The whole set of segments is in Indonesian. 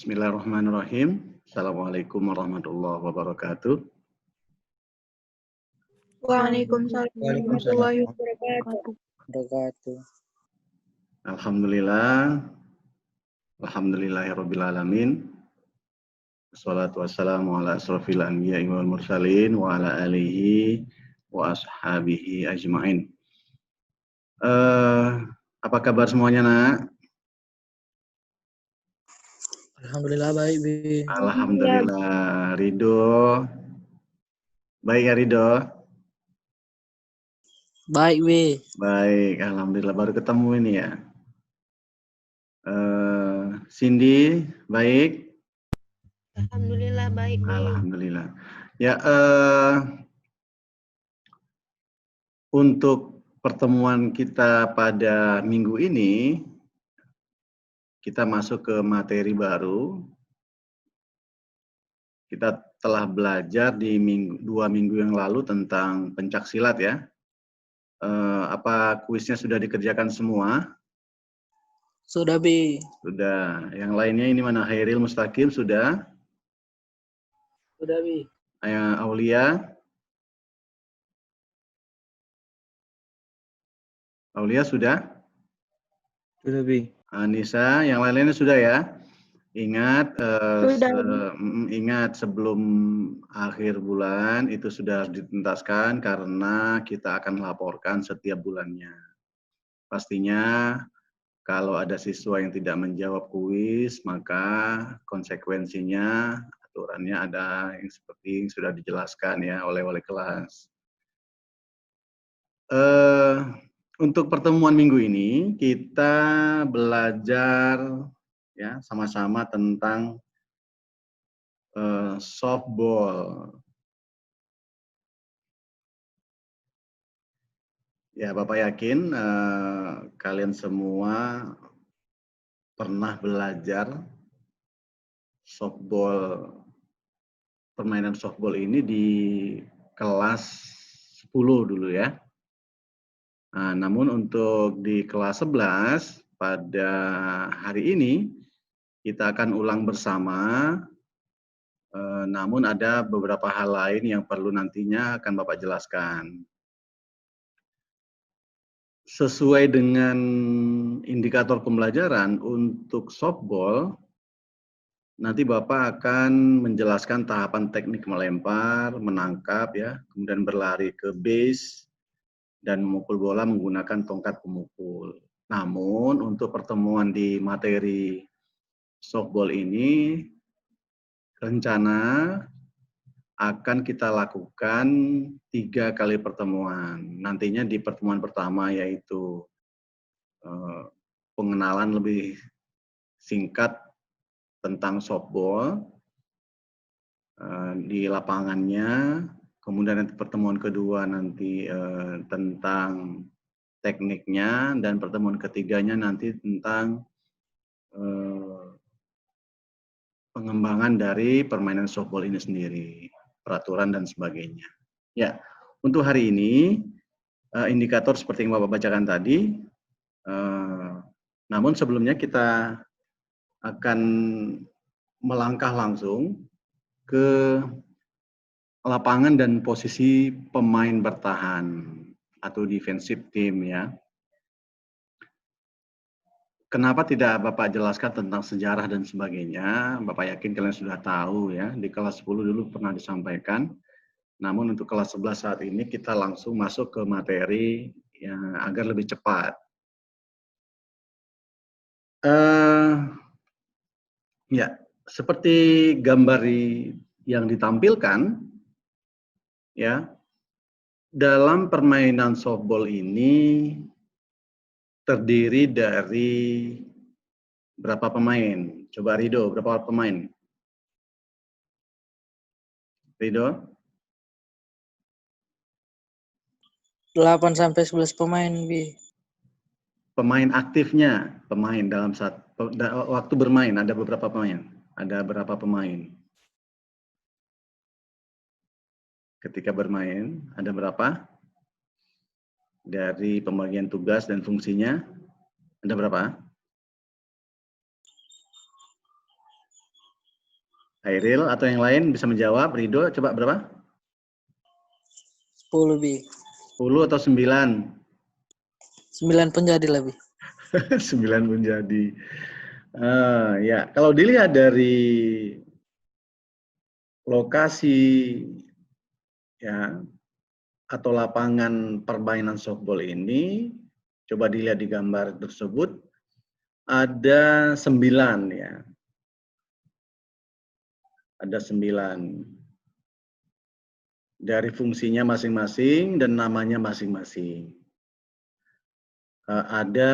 Bismillahirrahmanirrahim. Assalamualaikum warahmatullahi wabarakatuh. Waalaikumsalam warahmatullahi wabarakatuh. Alhamdulillah. Alhamdulillahirabbil alamin. Wassalatu wassalamu ala asrofil anbiya'i wal mursalin wa ala alihi wa ashabihi ajmain. Apa kabar semuanya, Nak? Alhamdulillah baik, Bi. Alhamdulillah. Ridho. Baik ya, Ridho? Baik, Bi. Baik, alhamdulillah baru ketemu ini ya. Cindy, baik? Alhamdulillah baik, Bi. Alhamdulillah. Ya, untuk pertemuan kita pada minggu ini, kita masuk ke materi baru. Kita telah belajar di dua minggu yang lalu tentang pencaksilat ya. Apa kuisnya sudah dikerjakan semua? Sudah, Bi. Sudah. Yang lainnya ini mana? Hairil Mustaqim sudah? Sudah, Bi. Aulia? Aulia sudah? Sudah, Bi. Anissa, yang lain-lainnya sudah ya? Ingat, ingat sebelum akhir bulan itu sudah dituntaskan karena kita akan melaporkan setiap bulannya. Pastinya kalau ada siswa yang tidak menjawab kuis, maka konsekuensinya aturannya ada yang seperti yang sudah dijelaskan ya oleh wali kelas. Untuk pertemuan minggu ini kita belajar ya sama-sama tentang softball. Ya, Bapak yakin kalian semua pernah belajar softball, permainan softball ini di kelas 10 dulu ya. Nah, namun untuk di kelas 11 pada hari ini kita akan ulang bersama, namun ada beberapa hal lain yang perlu nantinya akan Bapak jelaskan. Sesuai dengan indikator pembelajaran untuk softball, nanti Bapak akan menjelaskan tahapan teknik melempar, menangkap ya, kemudian berlari ke base, dan memukul bola menggunakan tongkat pemukul. Namun untuk pertemuan di materi softball ini, rencana akan kita lakukan 3 kali pertemuan. Nantinya di pertemuan pertama yaitu pengenalan lebih singkat tentang softball di lapangannya, kemudian nanti pertemuan kedua nanti tentang tekniknya, dan pertemuan ketiganya nanti tentang pengembangan dari permainan softball ini sendiri, peraturan dan sebagainya. Ya, untuk hari ini indikator seperti yang Bapak bacakan tadi, namun sebelumnya kita akan melangkah langsung ke lapangan dan posisi pemain bertahan atau defensive team ya. Kenapa tidak Bapak jelaskan tentang sejarah dan sebagainya? Bapak yakin kalian sudah tahu ya, di kelas 10 dulu pernah disampaikan. Namun untuk kelas 11 saat ini kita langsung masuk ke materi yang agar lebih cepat. Ya, seperti gambar yang ditampilkan, ya, dalam permainan softball ini terdiri dari berapa pemain? Coba Rido, berapa pemain? Rido? 8 sampai 11 pemain, Bi. Pemain aktifnya, pemain dalam waktu bermain ada beberapa pemain? Ada berapa pemain? Ketika bermain ada berapa? Dari pembagian tugas dan fungsinya ada berapa? Hairil atau yang lain bisa menjawab. Rido, coba berapa? 10 Bi. 10 atau 9? 9 pun jadi lah Bi. 9 pun jadi. Ya, kalau dilihat dari lokasi ya atau lapangan permainan softball ini, coba dilihat di gambar tersebut, ada 9 ya. Ada 9. Dari fungsinya masing-masing dan namanya masing-masing. Ada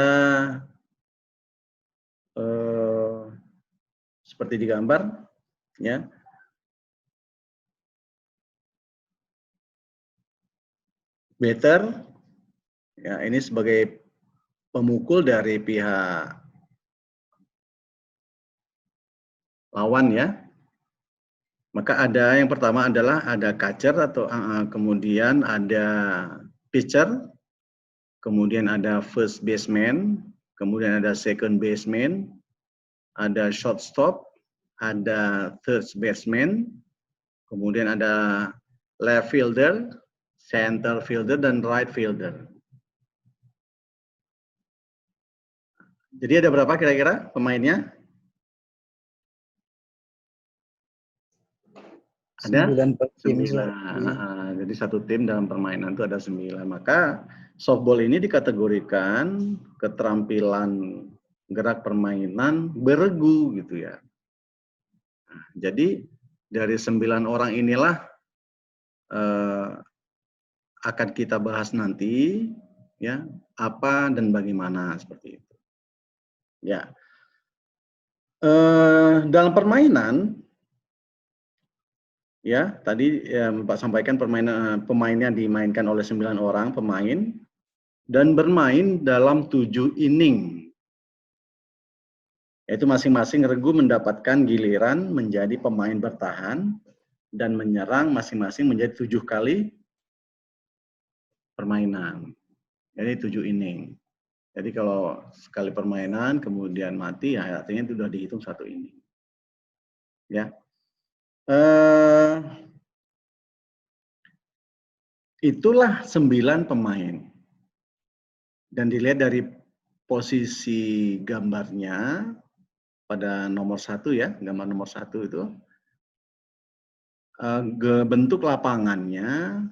seperti di gambar, ya. Batter, ya ini sebagai pemukul dari pihak lawan ya. Maka ada yang pertama adalah ada catcher atau kemudian ada pitcher, kemudian ada first baseman, kemudian ada second baseman, ada shortstop, ada third baseman, kemudian ada left fielder, center fielder, dan right fielder. Jadi ada berapa kira-kira pemainnya? Ada 9. Jadi satu tim dalam permainan itu ada 9. Maka softball ini dikategorikan keterampilan gerak permainan beregu gitu ya. Nah, jadi dari 9 orang inilah akan kita bahas nanti ya apa dan bagaimana seperti itu. Ya. Dalam permainan ya, tadi ya, Bapak sampaikan pemainnya dimainkan oleh 9 orang pemain dan bermain dalam 7 inning. Yaitu masing-masing regu mendapatkan giliran menjadi pemain bertahan dan menyerang masing-masing menjadi 7 kali permainan. Jadi 7 inning. Jadi kalau sekali permainan kemudian mati, ya artinya itu sudah dihitung 1 inning. Ya. Itulah 9 pemain. Dan dilihat dari posisi gambarnya pada nomor 1 ya, gambar nomor 1 itu. Bentuk lapangannya,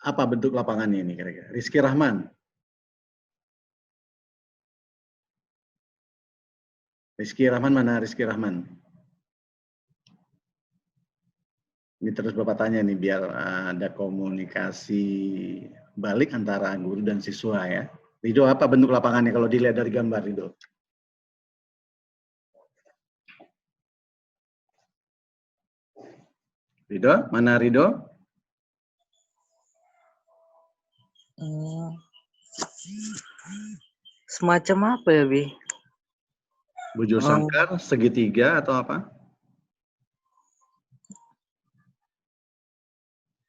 apa bentuk lapangannya ini kira-kira? Rizky Rahman. Rizky Rahman mana Rizky Rahman? Ini terus Bapak tanya nih biar ada komunikasi balik antara guru dan siswa ya. Rido, apa bentuk lapangannya kalau dilihat dari gambar Rido? Rido, mana Rido? Semacam apa ya Bi? Bujur sangkar, segitiga atau apa?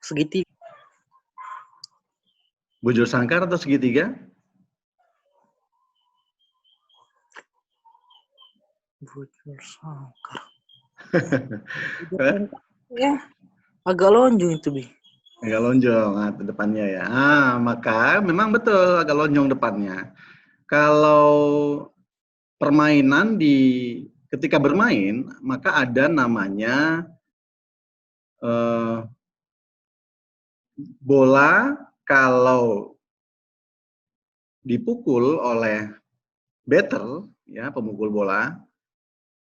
Segitiga. Bujur sangkar atau segitiga? Bujur sangkar. Ya, agak lonjong itu Bi. Agak lonjong depannya ya. Maka memang betul agak lonjong depannya. Kalau permainan ketika bermain maka ada namanya bola kalau dipukul oleh batter ya pemukul bola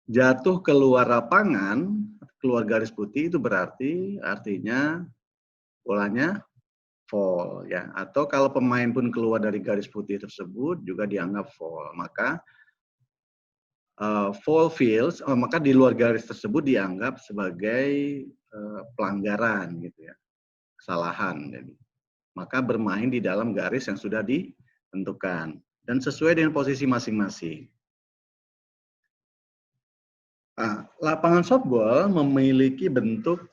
jatuh keluar lapangan keluar garis putih itu artinya bolanya foul ya atau kalau pemain pun keluar dari garis putih tersebut juga dianggap foul maka foul fields maka di luar garis tersebut dianggap sebagai pelanggaran gitu ya kesalahan jadi maka bermain di dalam garis yang sudah ditentukan dan sesuai dengan posisi masing-masing. Lapangan softball memiliki bentuk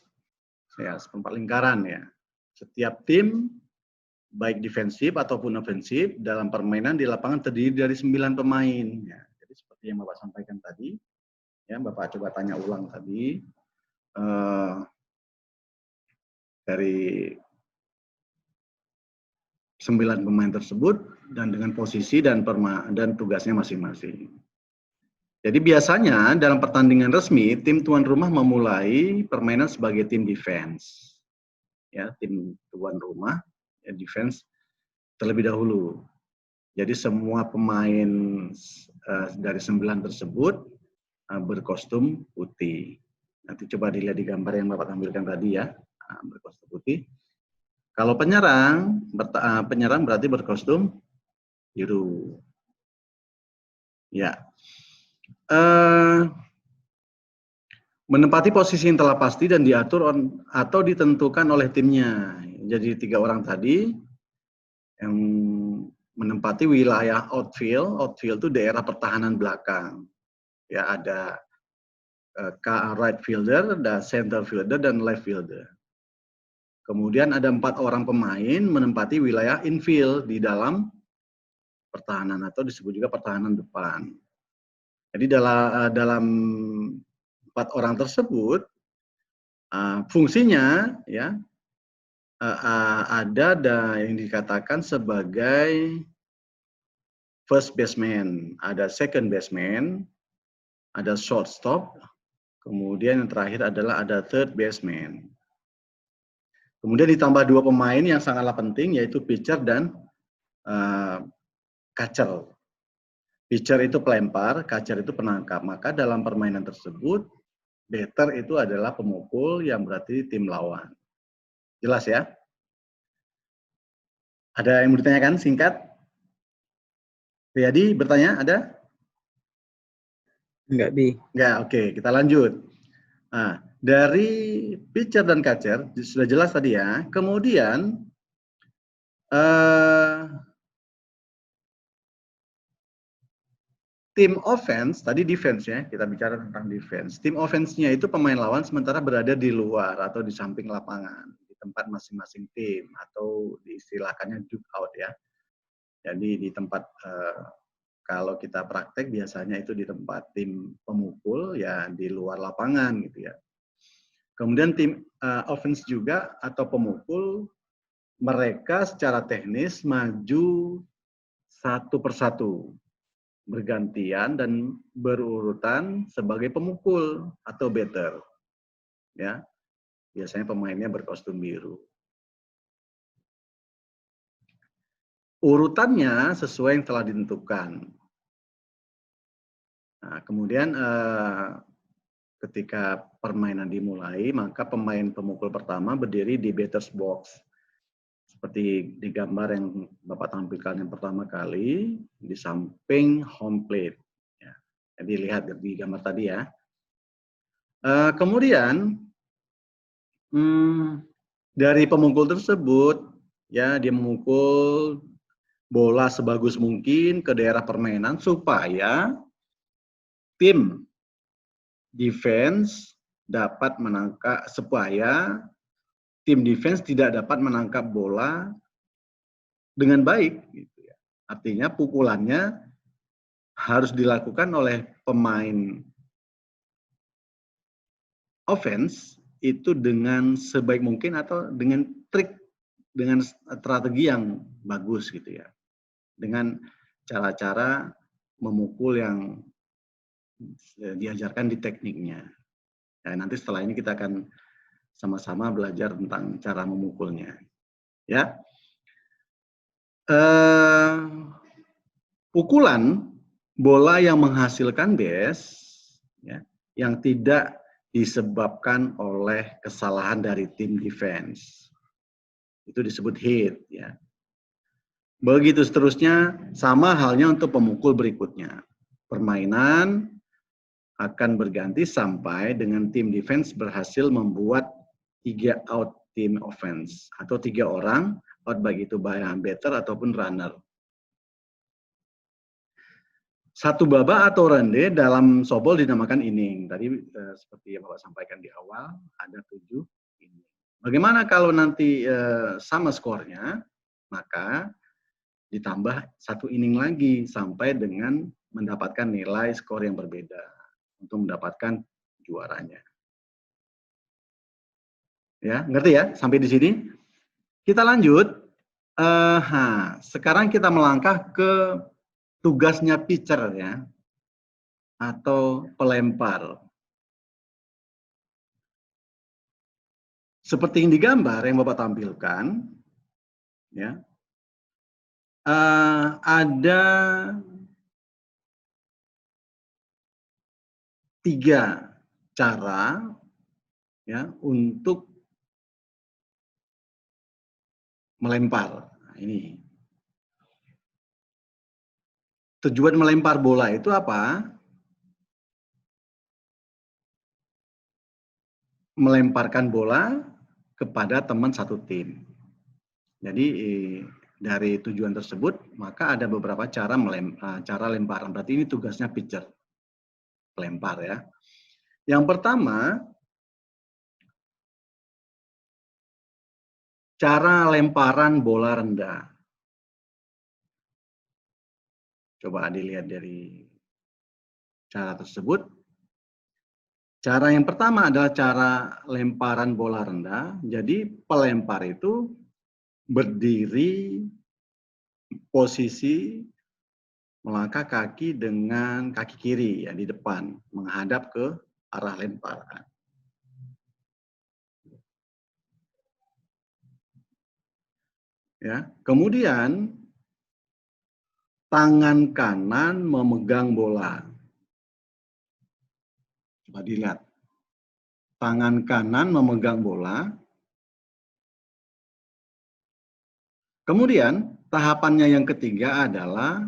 ya seperempat lingkaran ya. Setiap tim baik defensif ataupun ofensif dalam permainan di lapangan terdiri dari 9 pemain. Ya. Jadi seperti yang Bapak sampaikan tadi, ya Ya, Bapak coba tanya ulang tadi. Dari 9 pemain tersebut dan dengan posisi dan tugasnya masing-masing. Jadi biasanya dalam pertandingan resmi, tim tuan rumah memulai permainan sebagai tim defense. Ya, tim tuan rumah ya, defense terlebih dahulu. Jadi semua pemain dari 9 tersebut berkostum putih. Nanti coba dilihat di gambar yang Bapak tampilkan tadi ya, berkostum putih. Kalau penyerang berarti berkostum biru. Ya. Menempati posisi yang telah pasti dan diatur atau ditentukan oleh timnya. Jadi 3 orang tadi yang menempati wilayah outfield. Outfield itu daerah pertahanan belakang. Ya, ada right fielder, ada center fielder, dan left fielder. Kemudian ada 4 orang pemain menempati wilayah infield di dalam pertahanan atau disebut juga pertahanan depan. Jadi dalam 4 orang tersebut fungsinya ya ada yang dikatakan sebagai first baseman, ada second baseman, ada shortstop, kemudian yang terakhir adalah ada third baseman. Kemudian ditambah 2 pemain yang sangatlah penting, yaitu pitcher dan catcher. Pitcher itu pelempar, catcher itu penangkap. Maka dalam permainan tersebut, batter itu adalah pemukul yang berarti tim lawan. Jelas ya? Ada yang mau ditanyakan singkat? Riyadi bertanya, ada? Enggak, Bi. Enggak, oke. Kita lanjut. Nah, dari pitcher dan catcher, sudah jelas tadi ya. Kemudian, tim offense, tadi defense ya, kita bicara tentang defense. Tim offense-nya itu pemain lawan sementara berada di luar atau di samping lapangan, di tempat masing-masing tim, atau diistilahkannya dugout ya. Jadi di tempat, kalau kita praktek biasanya itu di tempat tim pemukul, ya di luar lapangan gitu ya. Kemudian tim offense juga atau pemukul, mereka secara teknis maju satu persatu, bergantian dan berurutan sebagai pemukul atau batter. Ya. Biasanya pemainnya berkostum biru. Urutannya sesuai yang telah ditentukan. Nah, kemudian ketika permainan dimulai, maka pemain pemukul pertama berdiri di batter's box. Seperti di gambar yang Bapak tampilkan yang pertama kali, di samping home plate. Ya. Jadi lihat di gambar tadi ya. Kemudian dari pemukul tersebut, ya dia memukul bola sebagus mungkin ke daerah permainan supaya tim defense dapat menangkap, supaya tim defense tidak dapat menangkap bola dengan baik. Gitu ya. Artinya pukulannya harus dilakukan oleh pemain offense itu dengan sebaik mungkin atau dengan trik, dengan strategi yang bagus gitu ya. Dengan cara-cara memukul yang diajarkan di tekniknya. Nah, nanti setelah ini kita akan sama-sama belajar tentang cara memukulnya. Ya. Pukulan bola yang menghasilkan base ya, yang tidak disebabkan oleh kesalahan dari tim defense. Itu disebut hit ya. Begitu seterusnya, sama halnya untuk pemukul berikutnya. Permainan akan berganti sampai dengan tim defense berhasil membuat 3 out tim offense atau 3 orang out, baik itu batter ataupun runner. 1 babak atau ronde dalam softball dinamakan inning. Tadi seperti yang Bapak sampaikan di awal, ada 7 inning. Bagaimana kalau nanti sama skornya, maka ditambah 1 inning lagi sampai dengan mendapatkan nilai skor yang berbeda. untuk mendapatkan juaranya. Ya, ngerti ya sampai di sini? Kita lanjut. Sekarang kita melangkah ke tugasnya pitcher ya, atau pelempar. Seperti yang digambar yang Bapak tampilkan, ya, ada 3 cara ya untuk melempar. Nah, ini tujuan melempar bola itu apa? Melemparkan bola kepada teman satu tim. Jadi dari tujuan tersebut maka ada beberapa cara lemparan. Berarti ini tugasnya pitcher, pelempar ya. Yang pertama, cara lemparan bola rendah. Coba dilihat dari cara tersebut. Cara yang pertama adalah cara lemparan bola rendah. Jadi pelempar itu berdiri posisi melangkah kaki dengan kaki kiri ya di depan menghadap ke arah lemparan. Ya, kemudian tangan kanan memegang bola. Coba dilihat. Tangan kanan memegang bola. Kemudian tahapannya yang ketiga adalah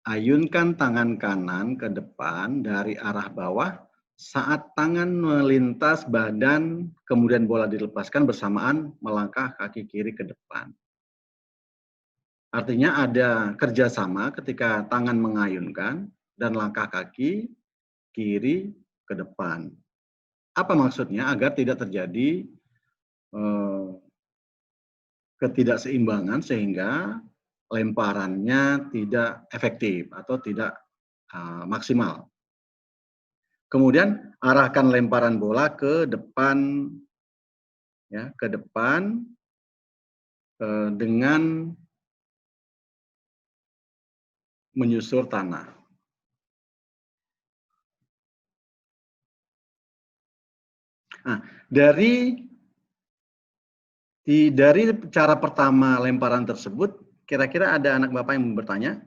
ayunkan tangan kanan ke depan dari arah bawah saat tangan melintas badan, kemudian bola dilepaskan bersamaan melangkah kaki kiri ke depan. Artinya ada kerjasama ketika tangan mengayunkan dan langkah kaki kiri ke depan. Apa maksudnya? Agar tidak terjadi ketidakseimbangan sehingga lemparannya tidak efektif atau tidak maksimal. Kemudian arahkan lemparan bola ke depan, ya, ke depan dengan menyusur tanah. Nah, dari cara pertama lemparan tersebut, kira-kira ada anak Bapak yang bertanya?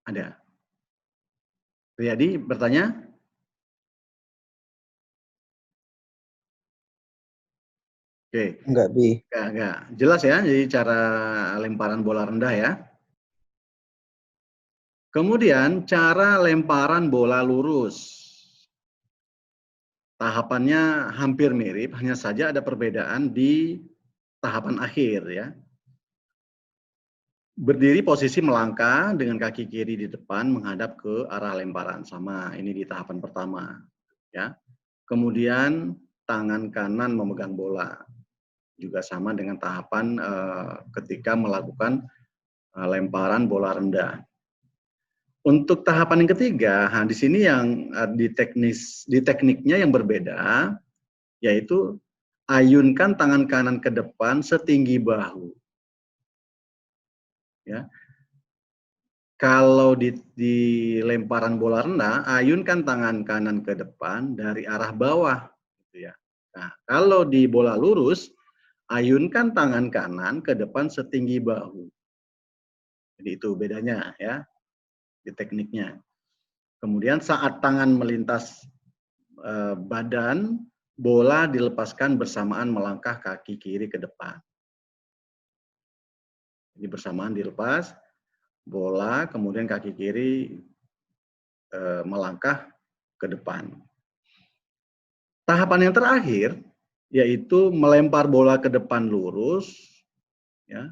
Ada. Riyadi bertanya? Oke. Enggak, Bi. Enggak. Jelas ya, jadi cara lemparan bola rendah ya. Kemudian cara lemparan bola lurus. Tahapannya hampir mirip, hanya saja ada perbedaan di tahapan akhir ya. Berdiri posisi melangkah dengan kaki kiri di depan menghadap ke arah lemparan, sama ini di tahapan pertama ya. Kemudian tangan kanan memegang bola, juga sama dengan tahapan ketika melakukan lemparan bola rendah. Untuk tahapan yang ketiga, di sini yang di tekniknya yang berbeda, yaitu ayunkan tangan kanan ke depan setinggi bahu. Ya. Kalau di lemparan bola rendah, ayunkan tangan kanan ke depan dari arah bawah, gitu ya. Nah, kalau di bola lurus, ayunkan tangan kanan ke depan setinggi bahu. Jadi itu bedanya ya di tekniknya. Kemudian saat tangan melintas badan, bola dilepaskan bersamaan melangkah kaki kiri ke depan. Jadi bersamaan dilepas, bola kemudian kaki kiri melangkah ke depan. Tahapan yang terakhir yaitu melempar bola ke depan lurus, ya,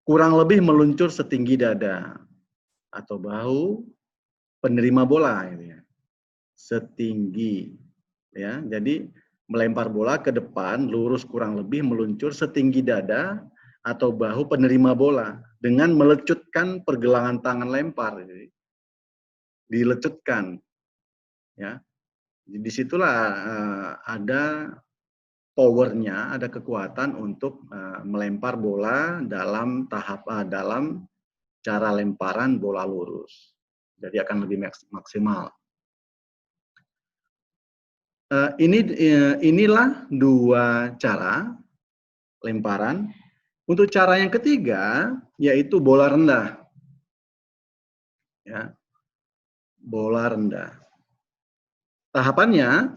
kurang lebih meluncur setinggi dada atau bahu penerima bola, gitu ya, setinggi, ya. Jadi melempar bola ke depan lurus kurang lebih meluncur setinggi dada atau bahu penerima bola dengan melecutkan pergelangan tangan lempar. Jadi, dilecutkan, ya. Disitulah ada powernya, ada kekuatan untuk melempar bola dalam dalam cara lemparan bola lurus. Jadi akan lebih maksimal. Inilah dua cara lemparan. Untuk cara yang ketiga, yaitu bola rendah. Ya, bola rendah. Tahapannya,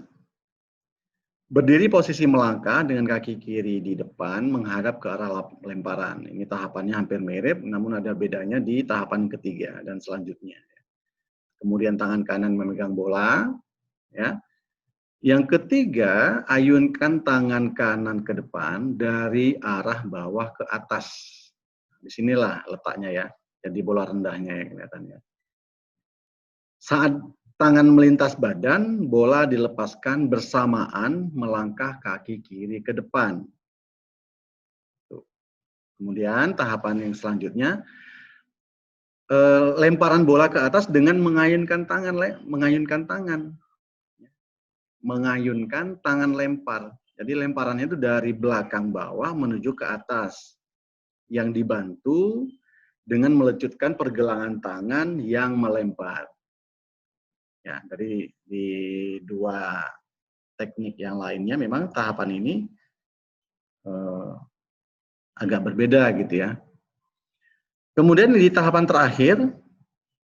berdiri posisi melangkah dengan kaki kiri di depan menghadap ke arah lemparan. Ini tahapannya hampir mirip, namun ada bedanya di tahapan ketiga dan selanjutnya. Kemudian tangan kanan memegang bola. Ya. Yang ketiga, ayunkan tangan kanan ke depan dari arah bawah ke atas. Disinilah letaknya ya, jadi bola rendahnya ya kelihatannya. Saat tangan melintas badan, bola dilepaskan bersamaan melangkah kaki kiri ke depan. Kemudian tahapan yang selanjutnya, lemparan bola ke atas dengan mengayunkan tangan, mengayunkan tangan lempar. Jadi lemparannya itu dari belakang bawah menuju ke atas, yang dibantu dengan melecutkan pergelangan tangan yang melempar. Ya, dari di dua teknik yang lainnya memang tahapan ini agak berbeda gitu ya. Kemudian di tahapan terakhir,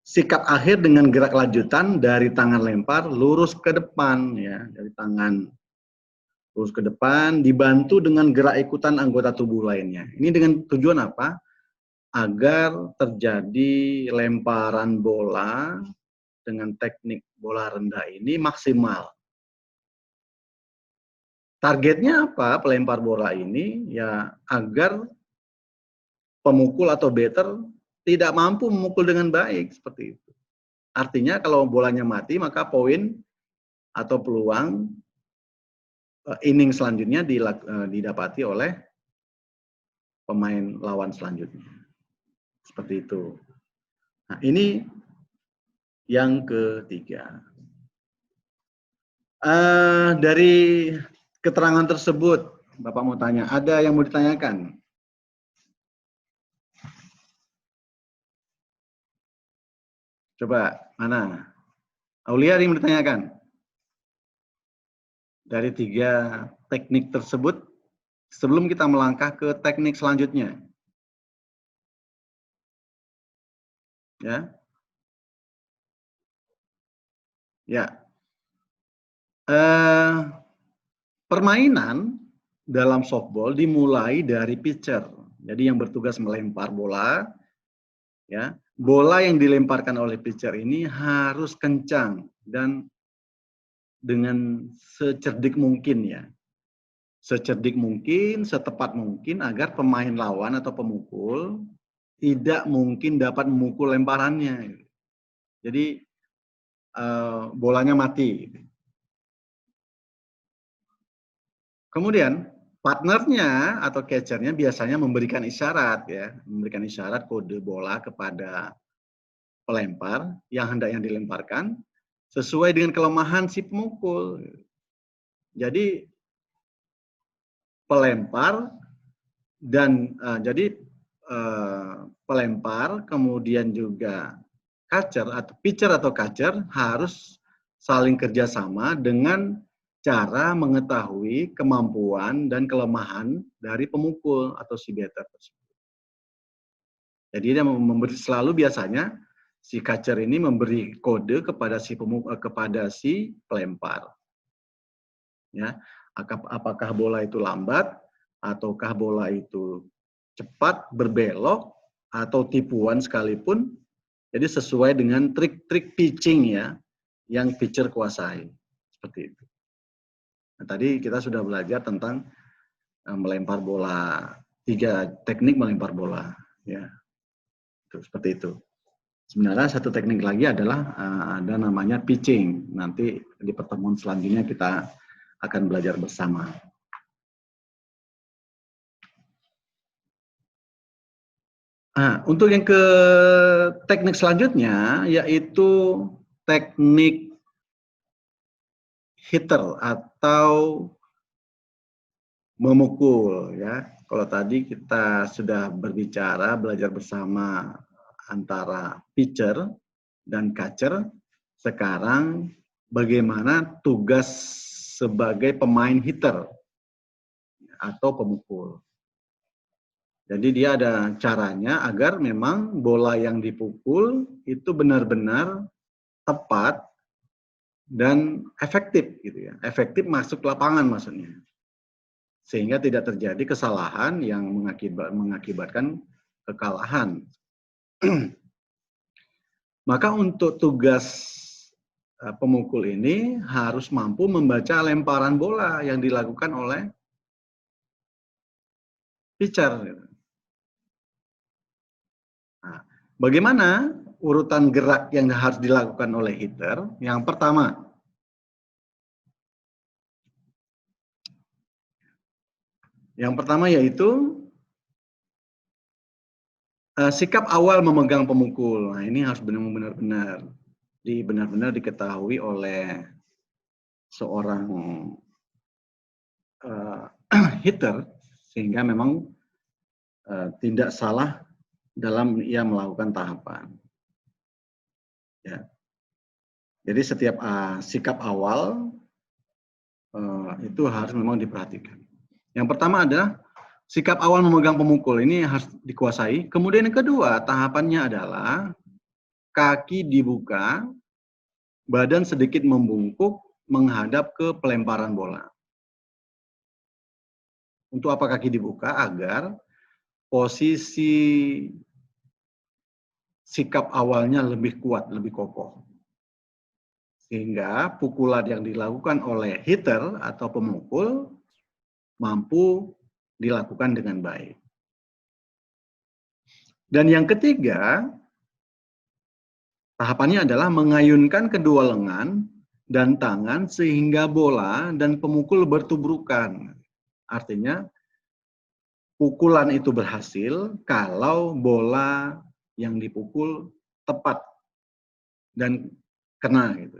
sikap akhir dengan gerak lanjutan dari tangan lempar lurus ke depan ya, dari tangan lurus ke depan dibantu dengan gerak ikutan anggota tubuh lainnya. Ini dengan tujuan apa? Agar terjadi lemparan bola dengan teknik bola rendah ini maksimal. Targetnya apa pelempar bola ini? Ya agar pemukul atau batter tidak mampu memukul dengan baik seperti itu. Artinya kalau bolanya mati maka poin atau peluang inning selanjutnya didapati oleh pemain lawan selanjutnya. Seperti itu. Nah, ini yang ketiga. Dari keterangan tersebut, Bapak mau tanya, ada yang mau ditanyakan? Coba, mana? Aulia yang mau ditanyakan? Dari tiga teknik tersebut, sebelum kita melangkah ke teknik selanjutnya. Ya. Ya. Permainan dalam softball dimulai dari pitcher. Jadi yang bertugas melempar bola, ya, bola yang dilemparkan oleh pitcher ini harus kencang dan dengan secerdik mungkin ya. Secerdik mungkin, setepat mungkin agar pemain lawan atau pemukul tidak mungkin dapat memukul lemparannya. Jadi bolanya mati. Kemudian partnernya atau catchernya biasanya memberikan isyarat ya, memberikan isyarat kode bola kepada pelempar yang hendaknya dilemparkan sesuai dengan kelemahan si pemukul. Jadi pelempar dan pelempar kemudian juga pitcher atau catcher harus saling kerjasama dengan cara mengetahui kemampuan dan kelemahan dari pemukul atau si batter tersebut. Jadi dia selalu biasanya si catcher ini memberi kode kepada si pelempar. Ya, apakah bola itu lambat ataukah bola itu cepat berbelok atau tipuan sekalipun. Jadi sesuai dengan trik-trik pitching ya yang pitcher kuasai. Seperti itu. Nah, tadi kita sudah belajar tentang melempar bola, 3 teknik melempar bola, ya, seperti itu. Sebenarnya satu teknik lagi adalah ada namanya pitching. Nanti di pertemuan selanjutnya kita akan belajar bersama. Nah, untuk yang ke teknik selanjutnya yaitu teknik hitter atau memukul ya. Kalau tadi kita sudah berbicara belajar bersama antara pitcher dan catcher, sekarang bagaimana tugas sebagai pemain hitter atau pemukul. Jadi dia ada caranya agar memang bola yang dipukul itu benar-benar tepat dan efektif gitu ya. Efektif masuk lapangan maksudnya. Sehingga tidak terjadi kesalahan yang mengakibatkan kekalahan. Maka untuk tugas pemukul ini harus mampu membaca lemparan bola yang dilakukan oleh pitcher. Nah, bagaimana urutan gerak yang harus dilakukan oleh hitter? Yang pertama yaitu sikap awal memegang pemukul. Nah, ini harus benar-benar diketahui oleh seorang hitter sehingga memang tidak salah dalam ia melakukan tahapan. Ya. Jadi setiap sikap awal itu harus memang diperhatikan. Yang pertama adalah sikap awal memegang pemukul, ini harus dikuasai. Kemudian yang kedua, tahapannya adalah kaki dibuka, badan sedikit membungkuk menghadap ke pelemparan bola. Untuk apa kaki dibuka? Agar posisi sikap awalnya lebih kuat, lebih kokoh. Sehingga pukulan yang dilakukan oleh hitter atau pemukul mampu dilakukan dengan baik. Dan yang ketiga, tahapannya adalah mengayunkan kedua lengan dan tangan sehingga bola dan pemukul bertubrukan. Artinya, pukulan itu berhasil kalau bola yang dipukul tepat dan kena gitu.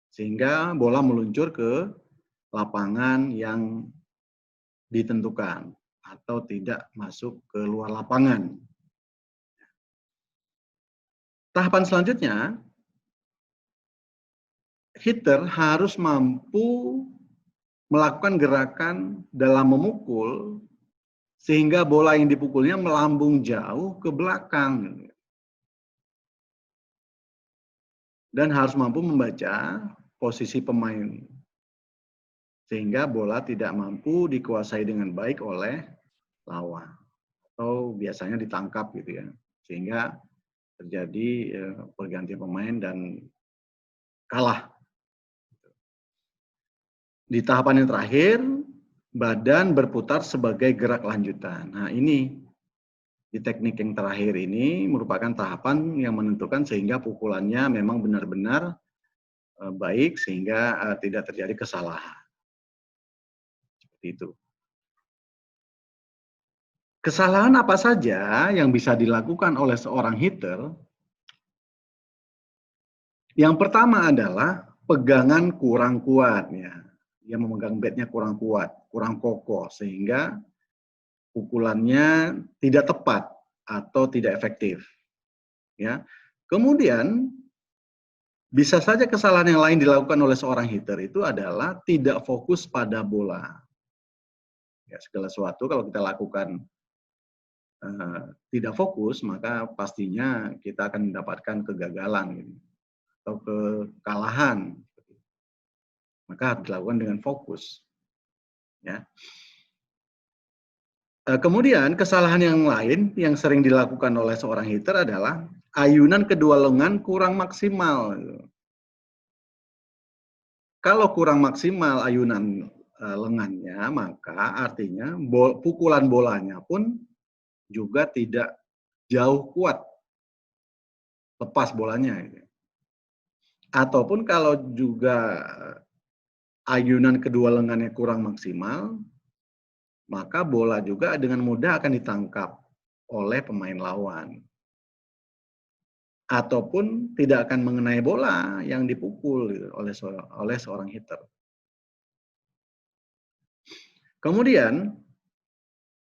Sehingga bola meluncur ke lapangan yang ditentukan atau tidak masuk ke luar lapangan. Tahapan selanjutnya, hitter harus mampu melakukan gerakan dalam memukul sehingga bola yang dipukulnya melambung jauh ke belakang. Dan harus mampu membaca posisi pemain. Sehingga bola tidak mampu dikuasai dengan baik oleh lawan. Atau biasanya ditangkap gitu ya. Sehingga terjadi pergantian pemain dan kalah. Di tahapan yang terakhir, badan berputar sebagai gerak lanjutan. Nah, ini di teknik yang terakhir ini merupakan tahapan yang menentukan sehingga pukulannya memang benar-benar baik sehingga tidak terjadi kesalahan. Seperti itu. Kesalahan apa saja yang bisa dilakukan oleh seorang hitter? Yang pertama adalah pegangan kurang kuat ya. Dia memegang batnya kurang kuat, kurang kokoh sehingga pukulannya tidak tepat atau tidak efektif. Ya. Kemudian bisa saja kesalahan yang lain dilakukan oleh seorang hitter itu adalah tidak fokus pada bola. Ya, segala sesuatu kalau kita lakukan tidak fokus, maka pastinya kita akan mendapatkan kegagalan gitu, atau kekalahan. Maka harus dilakukan dengan fokus. Ya. Kemudian kesalahan yang lain yang sering dilakukan oleh seorang hitter adalah ayunan kedua lengan kurang maksimal. Kalau kurang maksimal ayunan lengannya, maka artinya pukulan bolanya pun juga tidak jauh kuat, lepas bolanya. Ataupun kalau juga ayunan kedua lengannya kurang maksimal, maka bola juga dengan mudah akan ditangkap oleh pemain lawan. Ataupun tidak akan mengenai bola yang dipukul gitu, oleh seorang hitter. Kemudian,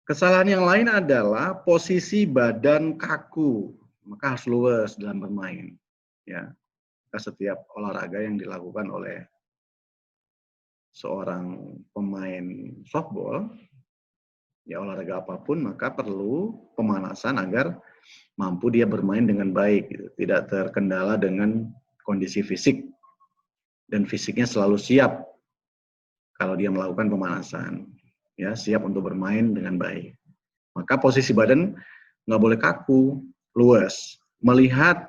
kesalahan yang lain adalah posisi badan kaku, maka harus luwes dalam bermain. Ya, setiap olahraga yang dilakukan oleh seorang pemain softball, ya olahraga apapun, maka perlu pemanasan agar mampu dia bermain dengan baik, gitu. Tidak terkendala dengan kondisi fisik, dan fisiknya selalu siap kalau dia melakukan pemanasan, ya siap untuk bermain dengan baik. Maka posisi badan nggak boleh kaku, luas, melihat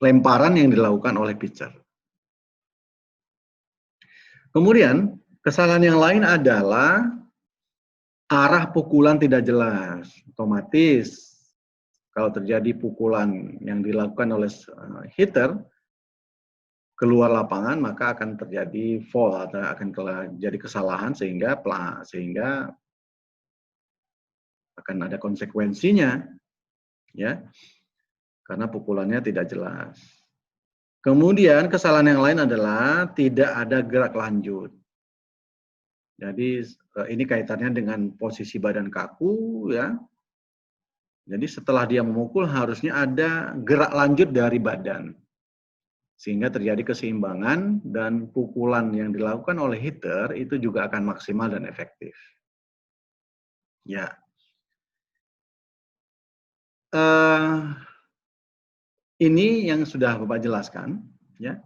lemparan yang dilakukan oleh pitcher. Kemudian kesalahan yang lain adalah arah pukulan tidak jelas. Otomatis kalau terjadi pukulan yang dilakukan oleh hitter keluar lapangan, maka akan terjadi foul atau akan terjadi kesalahan sehingga akan ada konsekuensinya, ya, karena pukulannya tidak jelas. Kemudian kesalahan yang lain adalah tidak ada gerak lanjut. Jadi ini kaitannya dengan posisi badan kaku, ya. Jadi setelah dia memukul harusnya ada gerak lanjut dari badan, sehingga terjadi keseimbangan dan pukulan yang dilakukan oleh hitter itu juga akan maksimal dan efektif. Ya. Ini yang sudah Bapak jelaskan, ya.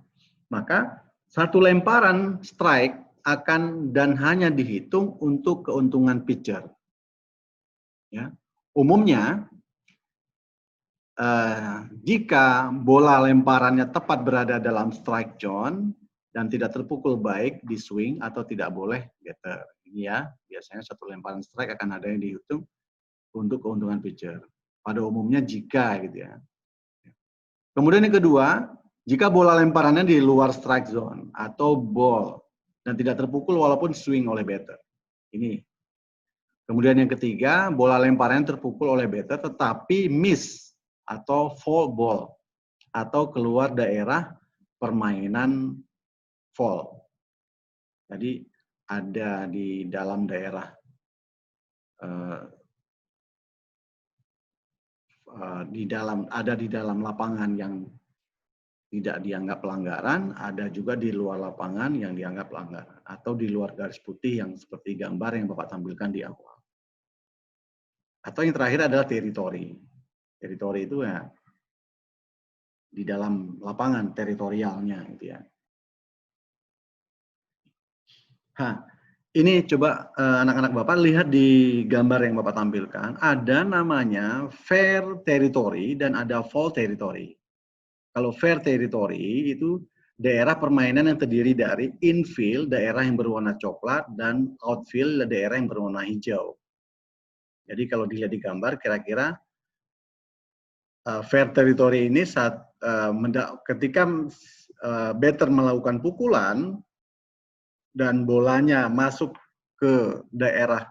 Maka satu lemparan strike akan dan hanya dihitung untuk keuntungan pitcher. Ya. Umumnya jika bola lemparannya tepat berada dalam strike zone dan tidak terpukul baik di swing atau tidak boleh getter. Ini ya, biasanya satu lemparan strike akan ada yang dihitung untuk keuntungan pitcher. Pada umumnya jika gitu ya. Kemudian yang kedua, jika bola lemparannya di luar strike zone atau ball dan tidak terpukul walaupun swing oleh batter. Ini. Kemudian yang ketiga, bola lemparannya terpukul oleh batter tetapi miss atau foul ball atau keluar daerah permainan foul. Jadi ada di dalam daerah di dalam lapangan yang tidak dianggap pelanggaran, ada juga di luar lapangan yang dianggap pelanggaran atau di luar garis putih yang seperti gambar yang Bapak tampilkan di awal. Atau yang terakhir adalah teritori. Teritori itu ya di dalam lapangan teritorialnya gitu ya. Ini coba anak-anak Bapak lihat di gambar yang Bapak tampilkan, ada namanya fair territory dan ada foul territory. Kalau fair territory itu daerah permainan yang terdiri dari infield, daerah yang berwarna coklat, dan outfield, daerah yang berwarna hijau. Jadi kalau dilihat di gambar, kira-kira fair territory ini ketika batter melakukan pukulan dan bolanya masuk ke daerah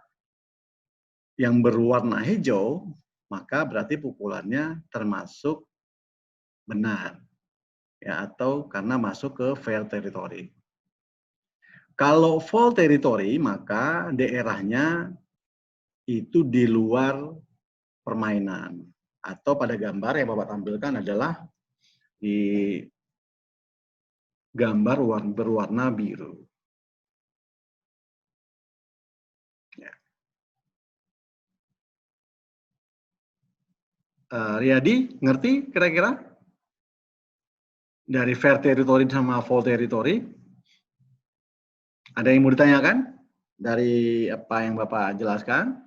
yang berwarna hijau, maka berarti pukulannya termasuk benar, ya, atau karena masuk ke fair territory. Kalau foul territory, maka daerahnya itu di luar permainan. Atau pada gambar yang Bapak tampilkan adalah di gambar berwarna biru. Ya. Riyadi, ngerti kira-kira? Dari fair territory sama foul territory? Ada yang mau ditanyakan dari apa yang Bapak jelaskan?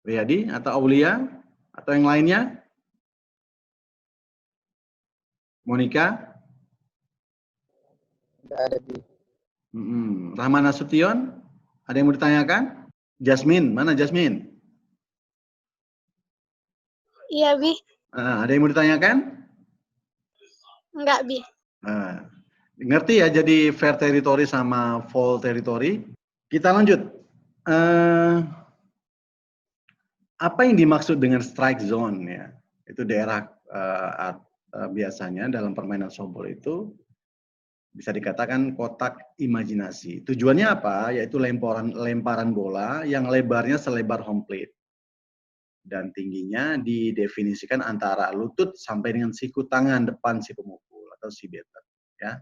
Riyadi atau Aulia atau yang lainnya? Monica? Tidak ada, Bi. Rahman Nasution? Ada yang mau ditanyakan? Jasmine, mana Jasmine? Iya, Bi. Ada yang mau ditanyakan? Enggak, Bi. Ngerti ya jadi fair territory sama foul territory? Kita lanjut. Apa yang dimaksud dengan strike zone ya? Itu daerah biasanya dalam permainan softball itu bisa dikatakan kotak imajinasi. Tujuannya apa? Yaitu lemparan bola yang lebarnya selebar home plate dan tingginya didefinisikan antara lutut sampai dengan siku tangan depan si pemukul atau si batter. Ya,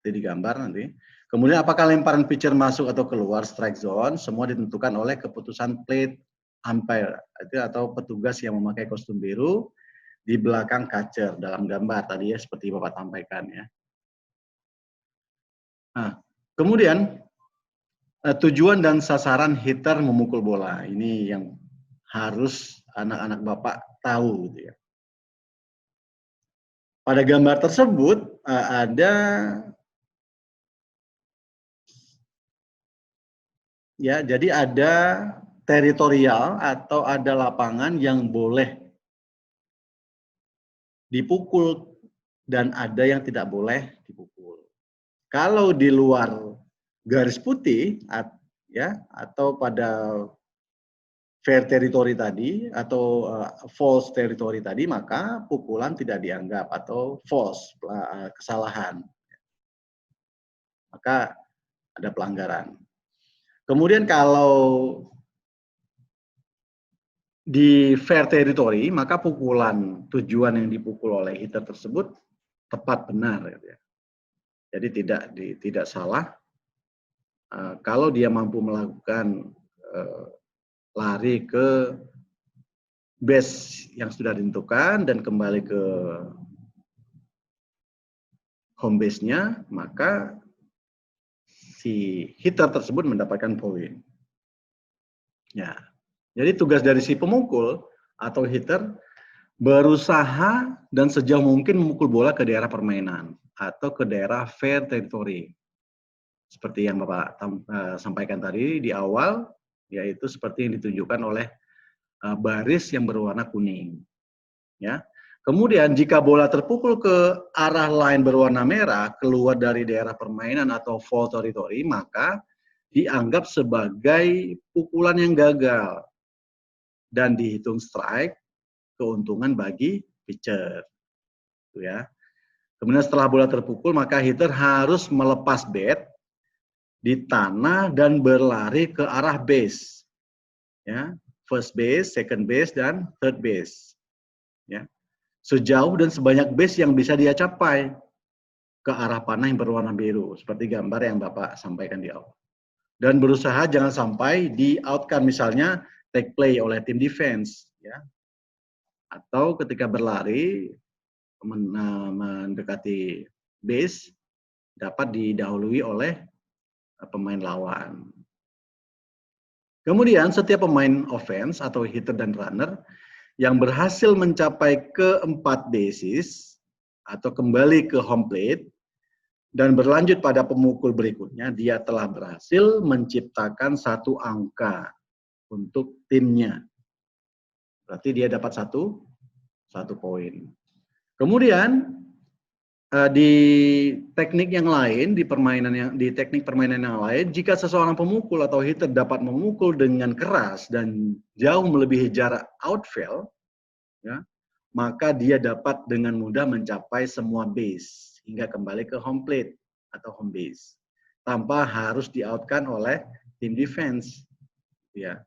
itu digambar nanti. Kemudian apakah lemparan pitcher masuk atau keluar strike zone, semua ditentukan oleh keputusan plate umpire atau petugas yang memakai kostum biru di belakang catcher dalam gambar tadi ya, seperti Bapak sampaikan ya. Nah, kemudian tujuan dan sasaran hitter memukul bola. Ini yang harus anak-anak Bapak tahu gitu ya. Pada gambar tersebut ada ya, jadi ada teritorial atau ada lapangan yang boleh dipukul dan ada yang tidak boleh dipukul. Kalau di luar garis putih ya, atau pada fair territory tadi atau false territory tadi, maka pukulan tidak dianggap atau false, kesalahan. Maka ada pelanggaran. Kemudian kalau di fair territory, maka pukulan tujuan yang dipukul oleh hitter tersebut tepat benar. Gitu ya. Jadi tidak salah kalau dia mampu melakukan lari ke base yang sudah ditentukan dan kembali ke home base-nya, maka si hitter tersebut mendapatkan poin. Ya. Jadi tugas dari si pemukul atau hitter berusaha dan sejauh mungkin memukul bola ke daerah permainan atau ke daerah fair territory. Seperti yang Bapak sampaikan tadi di awal, yaitu seperti yang ditunjukkan oleh baris yang berwarna kuning. Ya. Kemudian jika bola terpukul ke arah line berwarna merah keluar dari daerah permainan atau foul territory, maka dianggap sebagai pukulan yang gagal dan dihitung strike, keuntungan bagi pitcher. Itu ya. Kemudian setelah bola terpukul, maka hitter harus melepas bat di tanah dan berlari ke arah base. Ya, first base, second base, dan third base. Ya. Sejauh dan sebanyak base yang bisa dia capai ke arah panah yang berwarna biru, seperti gambar yang Bapak sampaikan di awal. Dan berusaha jangan sampai di outkan, misalnya take play oleh tim defense, ya, atau ketika berlari mendekati base dapat didahului oleh pemain lawan. Kemudian setiap pemain offense atau hitter dan runner yang berhasil mencapai keempat bases atau kembali ke home plate dan berlanjut pada pemukul berikutnya, dia telah berhasil menciptakan satu angka untuk timnya. Berarti dia dapat satu poin. Kemudian di teknik yang lain, di teknik permainan yang lain, jika seseorang pemukul atau hitter dapat memukul dengan keras dan jauh melebihi jarak outfield, ya, maka dia dapat dengan mudah mencapai semua base hingga kembali ke home plate atau home base tanpa harus di-outkan oleh tim defense, ya.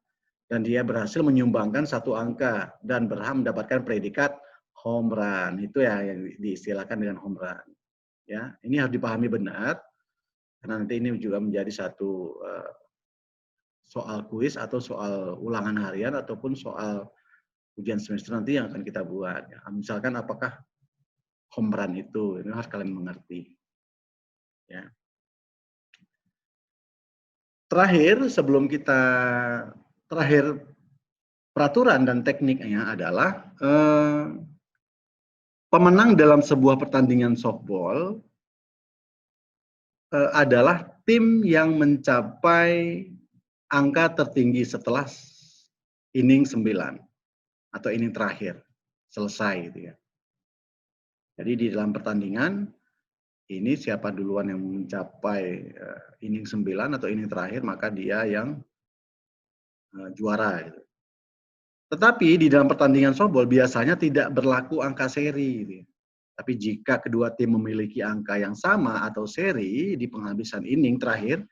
Dan dia berhasil menyumbangkan satu angka dan berhak mendapatkan predikat home run. Itu ya yang diistilahkan dengan home run. Ya, ini harus dipahami benar karena nanti ini juga menjadi satu soal kuis atau soal ulangan harian ataupun soal ujian semester nanti yang akan kita buat. Ya. Misalkan apakah home run itu, ini harus kalian mengerti. Ya. Terakhir, sebelum kita peraturan dan tekniknya adalah pemenang dalam sebuah pertandingan softball adalah tim yang mencapai angka tertinggi setelah inning 9 atau inning terakhir selesai gitu ya. Jadi di dalam pertandingan ini siapa duluan yang mencapai inning 9 atau inning terakhir, maka dia yang juara. Gitu. Tetapi di dalam pertandingan softball biasanya tidak berlaku angka seri. Gitu. Tapi jika kedua tim memiliki angka yang sama atau seri di penghabisan inning terakhir,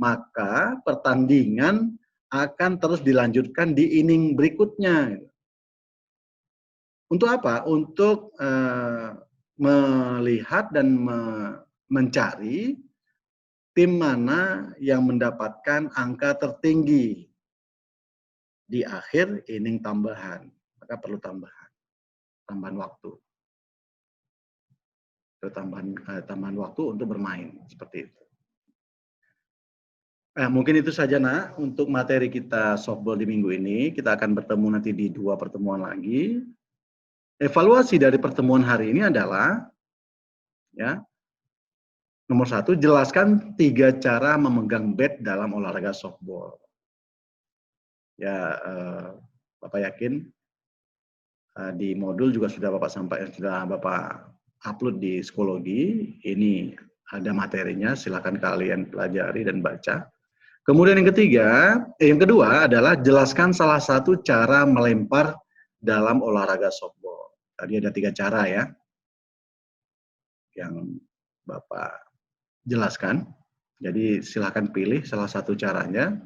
maka pertandingan akan terus dilanjutkan di inning berikutnya. Untuk apa? Untuk melihat dan mencari tim mana yang mendapatkan angka tertinggi di akhir inning tambahan. Maka perlu tambahan waktu. Tambahan waktu untuk bermain seperti itu. Mungkin itu saja nak untuk materi kita softball di minggu ini. Kita akan bertemu nanti di 2 pertemuan lagi. Evaluasi dari pertemuan hari ini adalah, ya, nomor 1, jelaskan 3 cara memegang bat dalam olahraga softball. Ya, Bapak yakin di modul juga sudah Bapak upload di psikologi. Ini ada materinya, silakan kalian pelajari dan baca. Kemudian yang kedua adalah jelaskan salah satu cara melempar dalam olahraga softball. Tadi ada 3 cara ya, yang Bapak jelaskan. Jadi silakan pilih salah satu caranya.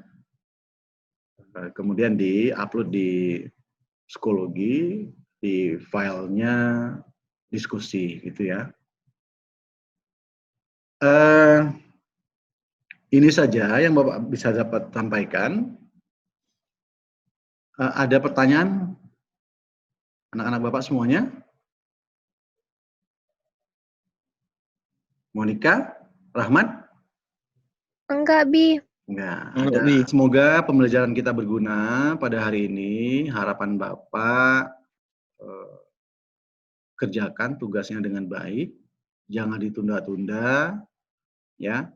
Kemudian di-upload di psikologi, di filenya diskusi gitu ya. Ini saja yang Bapak bisa dapat sampaikan. Ada pertanyaan anak-anak Bapak semuanya? Monica, Rahmat? Enggak, Bi. Enggak. Enggak, Bi. Semoga pembelajaran kita berguna pada hari ini. Harapan Bapak kerjakan tugasnya dengan baik, jangan ditunda-tunda, ya.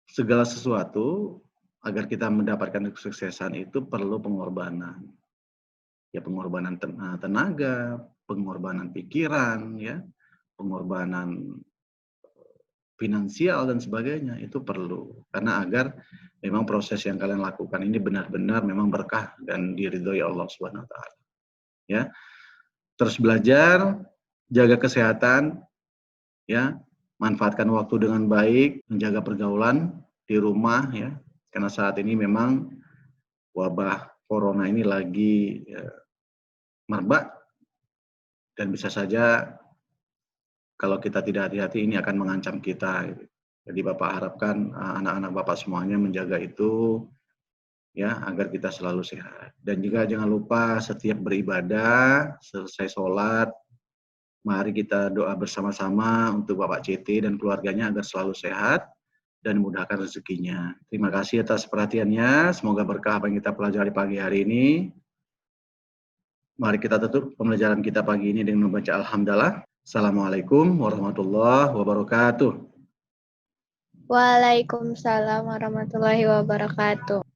Segala sesuatu agar kita mendapatkan kesuksesan itu perlu pengorbanan. Ya, pengorbanan tenaga, pengorbanan pikiran, ya, pengorbanan finansial dan sebagainya, itu perlu. Karena agar memang proses yang kalian lakukan ini benar-benar memang berkah dan diridhoi Allah Subhanahu wa taala. Ya. Terus belajar, jaga kesehatan, ya, manfaatkan waktu dengan baik, menjaga pergaulan di rumah, ya, karena saat ini memang wabah corona ini lagi merebak dan bisa saja kalau kita tidak hati-hati ini akan mengancam kita. Jadi Bapak harapkan anak-anak Bapak semuanya menjaga itu, ya, agar kita selalu sehat. Dan juga jangan lupa setiap beribadah, selesai sholat, mari kita doa bersama-sama untuk Bapak CT dan keluarganya agar selalu sehat dan mudahkan rezekinya. Terima kasih atas perhatiannya. Semoga berkah apa yang kita pelajari pagi hari ini. Mari kita tutup pembelajaran kita pagi ini dengan membaca Alhamdulillah. Assalamualaikum warahmatullahi wabarakatuh. Waalaikumsalam warahmatullahi wabarakatuh.